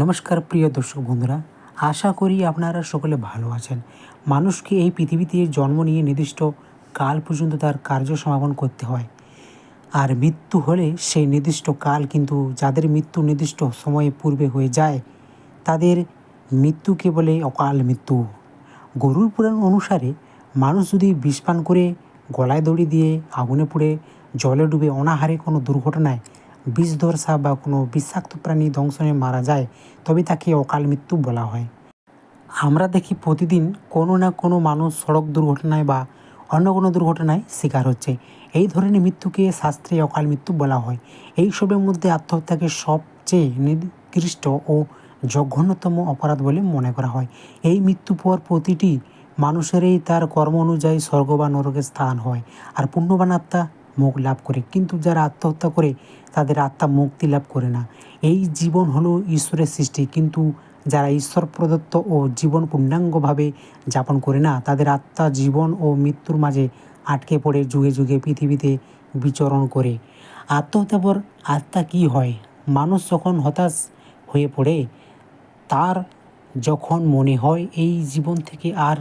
নমস্কার প্রিয় দর্শক বন্ধুরা, আশা করি আপনারা সকলে ভালো আছেন। মানুষকে এই পৃথিবীতে জন্ম নিয়ে নির্দিষ্ট কাল পর্যন্ত তার কার্য সমাপন করতে হয়। আর মৃত্যু হলে সেই নির্দিষ্ট কাল, কিন্তু যাদের মৃত্যু নির্দিষ্ট সময়ে পূর্বে হয়ে যায় তাদের মৃত্যুকে বলে অকাল মৃত্যু। গরুর পুরাণ অনুসারে মানুষ যদি বিষ পান করে, গলায় দড়ি দিয়ে, আগুনে পুড়ে, জলে ডুবে, অনাহারে কোনো দুর্ঘটনায়, বিষধর বা কোনো বিষাক্ত প্রাণী দংশনে মারা যায়, তবে তাকে অকাল মৃত্যু বলা হয়। আমরা দেখি প্রতিদিন কোনো না কোনো মানুষ সড়ক দুর্ঘটনায় বা অন্য কোনো দুর্ঘটনায় শিকার হচ্ছে। এই ধরনের মৃত্যুকে শাস্ত্রে অকাল মৃত্যু বলা হয়। এইসবের মধ্যে আত্মহত্যাকে সবচেয়ে নিকৃষ্ট ও জঘন্যতম অপরাধ বলে মনে করা হয়। এই মৃত্যু পর প্রতিটি মানুষেরই তার কর্ম অনুযায়ী স্বর্গ বা নরকের স্থান হয়, আর পুণ্যবান আত্মা মুখ লাভ করে। কিন্তু যারা আত্মহত্যা করে তাদের আত্মা মুক্তি লাভ করে না। এই জীবন হলো ঈশ্বরের সৃষ্টি, কিন্তু যারা ঈশ্বর প্রদত্ত ও জীবন পূর্ণাঙ্গভাবে যাপন করে না, তাদের আত্মা জীবন ও মৃত্যুর মাঝে আটকে পড়ে যুগে যুগে পৃথিবীতে বিচরণ করে। আত্মহত্যার পর আত্মা কী হয়? মানুষ যখন হতাশ হয়ে পড়ে, তার যখন মনে হয় এই জীবন থেকে আর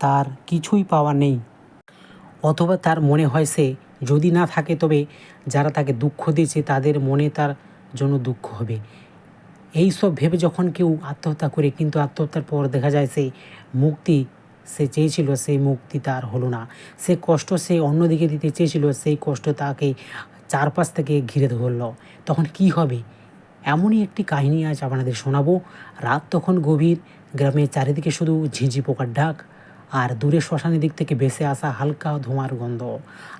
তার কিছুই পাওয়া নেই, অথবা তার মনে হয় সে যদি না থাকে তবে যারা তাকে দুঃখ দিয়েছে তাদের মনে তার জন্য দুঃখ হবে। এই সব ভেবে যখন কেউ আত্মহত্যা করে, কিন্তু আত্মহত্যার পর দেখা যায় সে মুক্তি সে চেয়েছিল, সেই মুক্তি তার হলো না। সে কষ্ট সে অন্যদিকে দিতে চেয়েছিল, সেই কষ্ট তাকে চারপাশ থেকে ঘিরে ধরল। তখন কি হবে? এমনই একটি কাহিনী আজ আপনাদের শোনাবো। রাত তখন গভীর, গ্রামের চারিদিকে শুধু ঝিঁঝি পোকার ডাক, আর দূরে শ্মশানের দিক থেকে ভেসে আসা হালকা ধোঁয়ার গন্ধ।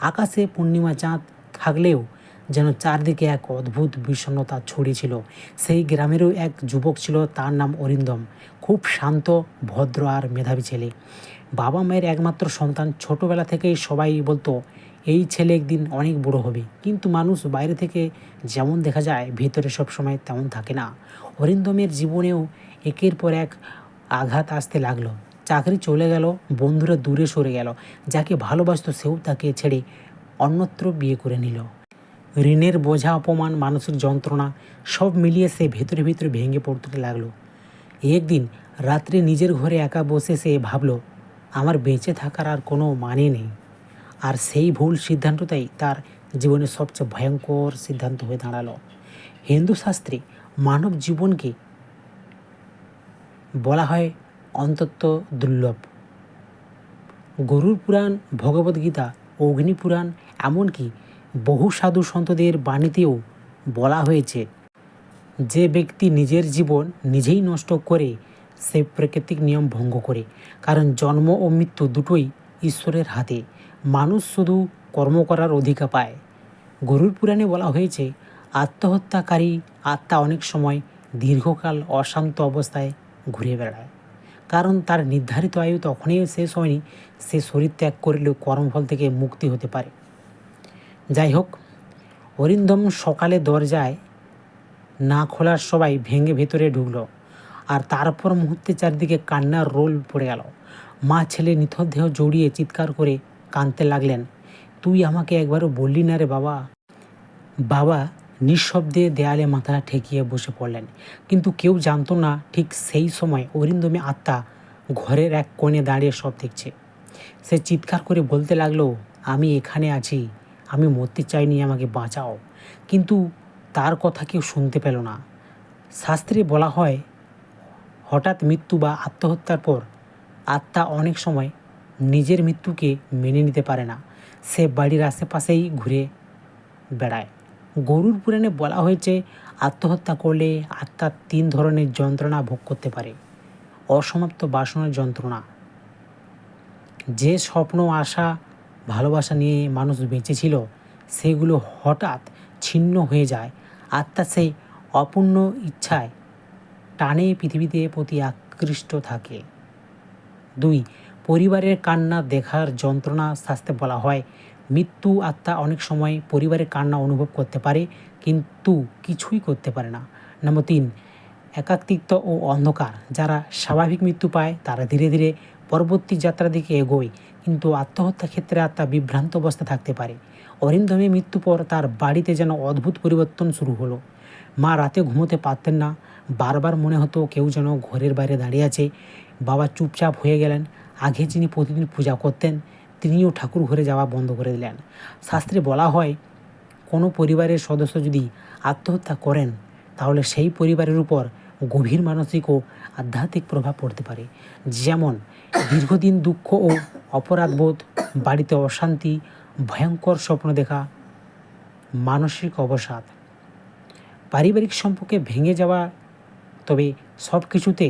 আকাশে পূর্ণিমা চাঁদ থাকলেও যেন চারদিকে এক অদ্ভুত বিষণ্ণতা ছড়িয়েছিল। সেই গ্রামেরও এক যুবক ছিল, তার নাম অরিন্দম। খুব শান্ত, ভদ্র আর মেধাবী ছেলে। বাবা মায়ের একমাত্র সন্তান। ছোটোবেলা থেকেই সবাই বলতো এই ছেলে একদিন অনেক বড় হবে, কিন্তু মানুষ বাইরে থেকে যেমন দেখা যায় ভিতরে সবসময় তেমন থাকে না। অরিন্দমের জীবনেও একের পর এক আঘাত আসতে লাগলো। চাকরি চলে গেল, বন্ধুরা দূরে সরে গেল, যাকে ভালোবাসতো সেও তাকে ছেড়ে অন্যত্র বিয়ে করে নিল। ঋণের বোঝা, অপমান, মানসিক যন্ত্রণা সব মিলিয়ে সে ভেতরে ভেতরে ভেঙে পড়তে লাগলো। একদিন রাত্রে নিজের ঘরে একা বসে সে ভাবলো, আমার বেঁচে থাকার আর কোনো মানে নেই। আর সেই ভুল সিদ্ধান্তটাই তার জীবনের সবচেয়ে ভয়ঙ্কর সিদ্ধান্ত হয়ে দাঁড়ালো। হিন্দু শাস্ত্রে মানব জীবনকে বলা হয় অত্যন্ত দুর্লভ। গরুর পুরাণ, ভগবদ্গীতা, অগ্নিপুরাণ, এমনকি বহু সাধু সন্তদের বাণীতেও বলা হয়েছে, যে ব্যক্তি নিজের জীবন নিজেই নষ্ট করে সে প্রাকৃতিক নিয়ম ভঙ্গ করে। কারণ জন্ম ও মৃত্যু দুটোই ঈশ্বরের হাতে। মানুষ শুধু কর্ম করার অধিকার পায়। গরুর পুরাণে বলা হয়েছে, আত্মহত্যাকারী আত্মা অনেক সময় দীর্ঘকাল অশান্ত অবস্থায় ঘুরে বেড়ায়, কারণ তার নির্ধারিত আয়ু তখনই শেষ হয়নি। সে শরীর ত্যাগ করলেও কর্মফল থেকে মুক্তি হতে পারে। যাই হোক, অরিন্দম সকালে দরজায় না খোলার সবাই ভেঙে ভেতরে ঢুকলো, আর তারপর মুহূর্তে চারদিকে কান্নার রোল পড়ে গেল। মা ছেলে নিথর দেহ জড়িয়ে চিৎকার করে কাঁদতে লাগলেন, তুই আমাকে একবারও বললি না রে বাবা। বাবা নিঃশব্দে দেয়ালে মাথা ঠেকিয়ে বসে পড়লেন। কিন্তু কেউ জানতো না ঠিক সেই সময় অরিন্দমী আত্মা ঘরের এক কোণে দাঁড়িয়ে সব দেখছে। সে চিৎকার করে বলতে লাগলো, আমি এখানে আছি, আমি মরতে চাইনি, আমাকে বাঁচাও। কিন্তু তার কথা কেউ শুনতে পেল না। শাস্ত্রে বলা হয়, হঠাৎ মৃত্যু বা আত্মহত্যার পর আত্মা অনেক সময় নিজের মৃত্যুকে মেনে নিতে পারে না। সে বাড়ির আশেপাশেই ঘুরে বেড়ায়। গরুর পুরাণে বলা হয়েছে, আত্মহত্যা করলে আত্মা 3 ধরনের যন্ত্রণা ভোগ করতে পারে। অসমাপ্ত বাসনার যন্ত্রণা, যে স্বপ্ন, আশা, ভালোবাসা নিয়ে মানুষ বেঁচেছিল সেগুলো হঠাৎ ছিন্ন হয়ে যায়। আত্মা সেই অপূর্ণ ইচ্ছায় টানে পৃথিবীতে প্রতি আকৃষ্ট থাকে। 2, পরিবারের কান্না দেখার যন্ত্রণা। শাস্ত্রে বলা হয়, মৃত্যু আত্মা অনেক সময় পরিবারের কান্না অনুভব করতে পারে, কিন্তু কিছুই করতে পারে না। নম্বর 3, একাকিত্ব ও অন্ধকার। যারা স্বাভাবিক মৃত্যু পায় তারা ধীরে ধীরে পরবর্তী যাত্রার দিকে এগোয়, কিন্তু আত্মহত্যার ক্ষেত্রে আত্মা বিভ্রান্ত অবস্থা থাকতে পারে। অরিন্দমের মৃত্যু পর তার বাড়িতে যেন অদ্ভুত পরিবর্তন শুরু হলো। মা রাতে ঘুমোতে পারতেন না, বারবার মনে হতো কেউ যেন ঘরের বাইরে দাঁড়িয়ে আছে। বাবা চুপচাপ হয়ে গেলেন। আগে যিনি প্রতিদিন পূজা করতেন তিনিও ঠাকুর ঘরে যাওয়া বন্ধ করে দিলেন। শাস্ত্রে বলা হয়, কোনো পরিবারের সদস্য যদি আত্মহত্যা করেন তাহলে সেই পরিবারের উপর গভীর মানসিক ও আধ্যাত্মিক প্রভাব পড়তে পারে। যেমন দীর্ঘদিন দুঃখ ও অপরাধবোধ, বাড়িতে অশান্তি, ভয়ঙ্কর স্বপ্ন দেখা, মানসিক অবসাদ, পারিবারিক সম্পর্কে ভেঙে যাওয়া। তবে সব কিছুতে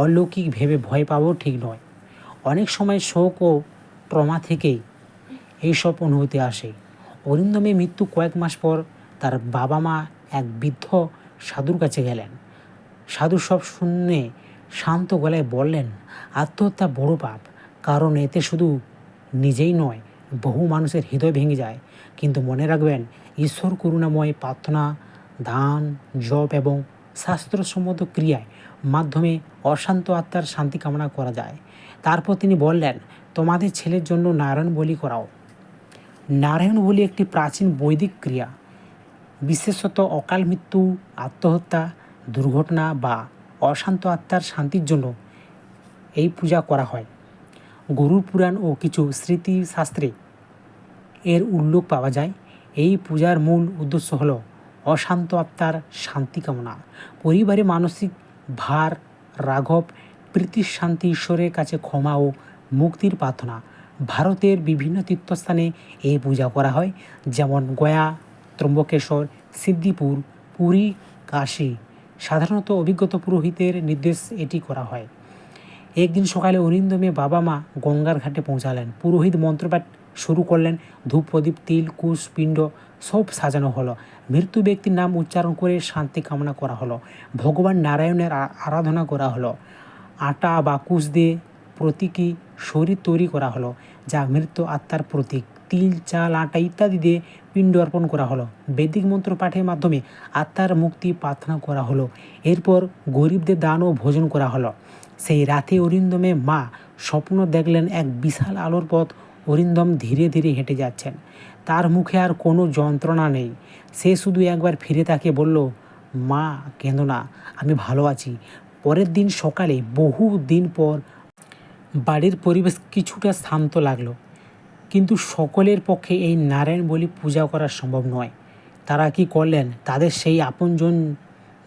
অলৌকিক ভেবে ভয় পাওয়াও ঠিক নয়। অনেক সময় শোক ও ট্রমা থেকেই এইসব অনুভূতি আসে। অরিন্দমের মৃত্যু কয়েক মাস পর তার বাবা মা এক বৃদ্ধ সাধুর কাছে গেলেন। সাধু সব শুনে শান্ত গলায় বললেন, আত্মহত্যা বড় পাপ, কারণ এতে শুধু নিজেই নয়, বহু মানুষের হৃদয় ভেঙে যায়। কিন্তু মনে রাখবেন, ঈশ্বর করুণাময়। প্রার্থনা, দান, জপ এবং শাস্ত্রসম্মত ক্রিয়ায় মাধ্যমে অশান্ত আত্মার শান্তি কামনা করা যায়। তারপর তিনি বললেন, তোমাদের ছেলের জন্য নারায়ণ বলি করাও। নারায়ণ বলি একটি প্রাচীন বৈদিক ক্রিয়া। বিশেষত অকাল মৃত্যু, আত্মহত্যা, দুর্ঘটনা বা অশান্ত আত্মার শান্তির জন্য এই পূজা করা হয়। গরুড় পুরাণ ও কিছু স্মৃতিশাস্ত্রে এর উল্লেখ পাওয়া যায়। এই পূজার মূল উদ্দেশ্য হল অশান্ত আত্মার শান্তি কামনা, পরিবারে মানসিক ভার, রাঘব, প্রীতির শান্তি, ঈশ্বরের কাছে ক্ষমা ও মুক্তির প্রার্থনা। ভারতের বিভিন্ন তীর্থস্থানে এই পূজা করা হয়, যেমন গয়া, ত্রম্বকেশ্বর, সিদ্ধিপুর, পুরী, কাশী। সাধারণত অভিজ্ঞতা পুরোহিতের নির্দেশ এটি করা হয়। একদিন সকালে অরিন্দমের বাবা মা গঙ্গার ঘাটে পৌঁছালেন। পুরোহিত মন্ত্রপাঠ শুরু করলেন। ধূপ, প্রদীপ, তিল, কুশ, পিণ্ড সব সাজানো হলো। মৃত্যু ব্যক্তির নাম উচ্চারণ করে শান্তি কামনা করা হলো। ভগবান নারায়ণের আরাধনা করা হলো। আটা বা কুশ দিয়ে প্রতীকী শরীর তৈরি করা হলো, যা মৃত্যু আত্মার প্রতীক। তিল, চাল, আটা ইত্যাদি দিয়ে পিণ্ড অর্পণ করা হলো। বৈদিক মন্ত্র পাঠের মাধ্যমে আত্মার মুক্তি প্রার্থনা করা হলো। এরপর গরিবদের দান ও ভোজন করা হলো। সেই রাতে অরিন্দমের মা স্বপ্ন দেখলেন, এক বিশাল আলোর পথ। অরিন্দম ধীরে ধীরে হেঁটে যাচ্ছেন। তার মুখে আর কোনো যন্ত্রণা নেই। সে শুধু একবার ফিরে তাকে বলল, মা কেঁদো না, আমি ভালো আছি। পরের দিন সকালে, বহু দিন পর, বাড়ির পরিবেশ কিছুটা শান্ত লাগলো। কিন্তু সকলের পক্ষে এই নারায়ণ বলি পূজা করা সম্ভব নয়। তারা কি করলেন? তাদের সেই আপনজন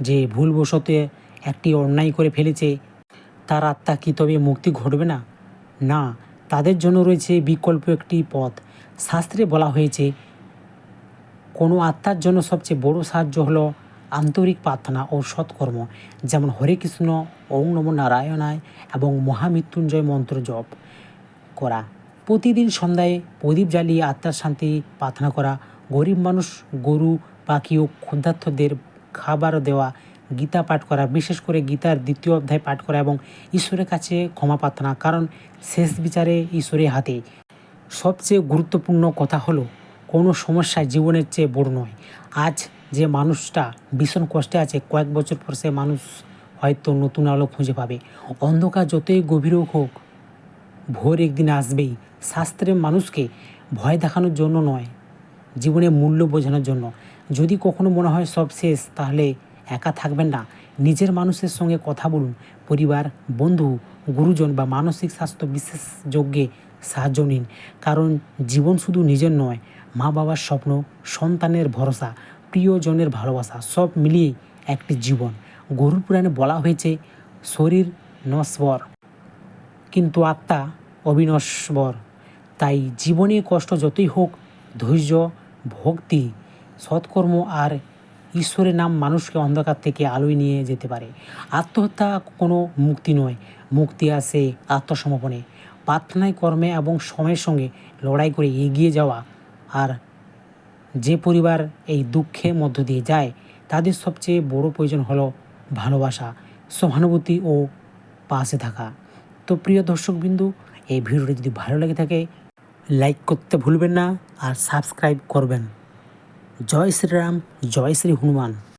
যে ভুলবশত একটি অন্যায় করে ফেলেছে, তার আত্মা কি তবে মুক্তি ঘটবে না? না, তাদের জন্য রয়েছে বিকল্প একটি পথ। শাস্ত্রে বলা হয়েছে, কোনো আত্মার জন্য সবচেয়ে বড় সাহায্য হলো আন্তরিক প্রার্থনা ও সৎকর্ম, যেমন হরে কৃষ্ণ, ওং নমো নারায়ণায় এবং মহামৃত্যুঞ্জয় মন্ত্র জপ করা। প্রতিদিন সন্ধ্যায় প্রদীপ জ্বালিয়ে আত্মার শান্তি প্রার্থনা করা। গরিব মানুষ, গরু, পাখি ও ক্ষুধার্তদের খাবার দেওয়া। গীতা পাঠ করা, বিশেষ করে গীতার 2য় অধ্যায় পাঠ করা এবং ঈশ্বরের কাছে ক্ষমা প্রার্থনা, কারণ শেষ বিচারে ঈশ্বরের হাতে। সবচেয়ে গুরুত্বপূর্ণ কথা হলো, কোনো সমস্যা জীবনের চেয়ে বড় নয়। আজ যে মানুষটা ভীষণ কষ্টে আছে, কয়েক বছর পর সে মানুষ হয়তো নতুন আলো খুঁজে পাবে। অন্ধকার যতই গভীর হোক, ভোর একদিন আসবেই। শাস্ত্রে মানুষকে ভয় দেখানোর জন্য নয়, জীবনের মূল্য বোঝানোর জন্য। যদি কখনো মনে হয় সব শেষ, তাহলে একা থাকবেন না। নিজের মানুষের সঙ্গে কথা বলুন। পরিবার, বন্ধু, গুরুজন বা মানসিক স্বাস্থ্য বিশেষজ্ঞে সাহায্য নিন। কারণ জীবন শুধু নিজের নয়, মা বাবার স্বপ্ন, সন্তানের ভরসা, প্রিয়জনের ভালোবাসা, সব মিলিয়ে একটি জীবন। গরুড় পুরাণে বলা হয়েছে, শরীর নশ্বর কিন্তু আত্মা অবিনশ্বর। তাই জীবনে কষ্ট যতই হোক, ধৈর্য, ভক্তি, সৎকর্ম আর ঈশ্বরের নাম মানুষকে অন্ধকার থেকে আলোয় নিয়ে যেতে পারে। আত্মহত্যা কোনো মুক্তি নয়, মুক্তি আসে আত্মসমর্পণে, প্রার্থনায়, কর্মে এবং সময়ের সঙ্গে লড়াই করে এগিয়ে যাওয়া। আর যে পরিবার এই দুঃখের মধ্য দিয়ে যায়, তাদের সবচেয়ে বড় প্রয়োজন হলো ভালোবাসা, সহানুভূতি ও পাশে থাকা। তো প্রিয় দর্শকবিন্দু, এই ভিডিওটি যদি ভালো লেগে থাকে, লাইক করতে ভুলবেন না আর সাবস্ক্রাইব করবেন। জয় শ্রীরাম, জয় শ্রী হনুমান।